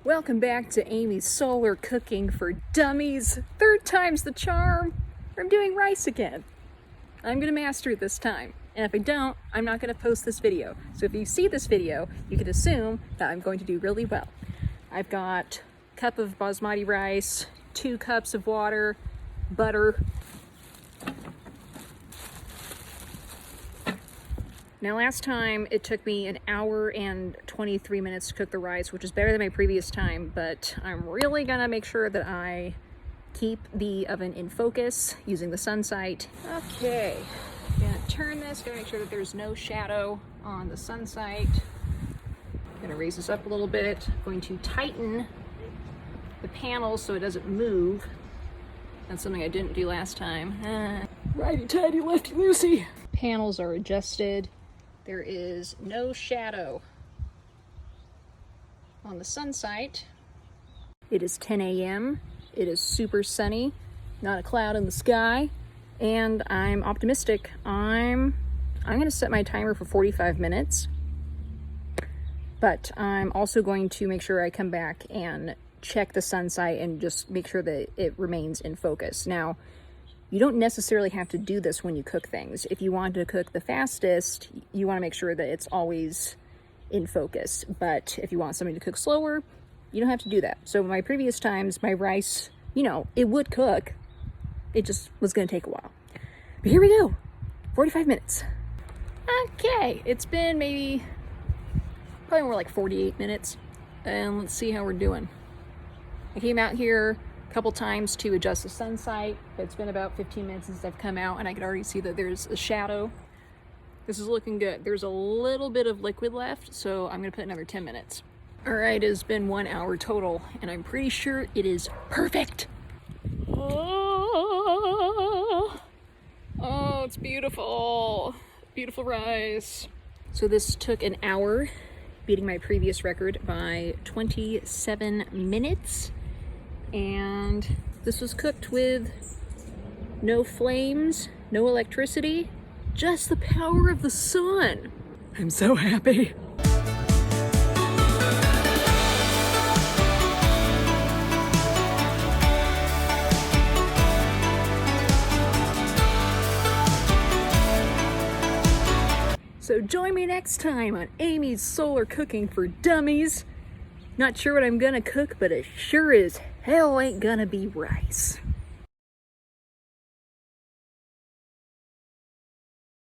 Welcome back to Aimee's Solar Cooking for Dummies. Third time's the charm. I'm doing rice again. I'm gonna master it this time. And if I don't, I'm not gonna post this video. So if you see this video, you can assume that I'm going to do really well. I've got a cup of basmati rice, 2 cups of water, butter. Now last time it took me 1 hour and 23 minutes to cook the rice, which is better than my previous time, but I'm really gonna make sure that I keep the oven in focus using the sun sight. Okay, gonna turn this, gonna make sure that there's no shadow on the sun sight. Gonna raise this up a little bit. Going to tighten the panels so it doesn't move. That's something I didn't do last time. Righty-tighty, lefty-loosey. Panels are adjusted. There is no shadow on the sun sight. It is 10 a.m. It is super sunny, not a cloud in the sky, and I'm optimistic. I'm gonna set my timer for 45 minutes, but I'm also going to make sure I come back and check the sun sight and just make sure that it remains in focus. Now, you don't necessarily have to do this when you cook things. If you want to cook the fastest, you want to make sure that it's always in focus. But if you want something to cook slower, you don't have to do that. So my previous times, my rice, it would cook. It just was going to take a while. But here we go, 45 minutes. Okay, it's been probably more like 48 minutes. And let's see how we're doing. I came out here couple times to adjust the sun sight. It's been about 15 minutes since I've come out and I can already see that there's a shadow. This is looking good. There's a little bit of liquid left, so I'm gonna put another 10 minutes. All right, it's been 1 hour total and I'm pretty sure it is perfect. Oh, it's beautiful. Beautiful rice. So this took 1 hour, beating my previous record by 27 minutes. And this was cooked with no flames, no electricity, just the power of the sun. I'm so happy. So join me next time on Aimee's Solar Cooking for Dummies. Not sure what I'm gonna cook, but it sure as hell ain't gonna be rice.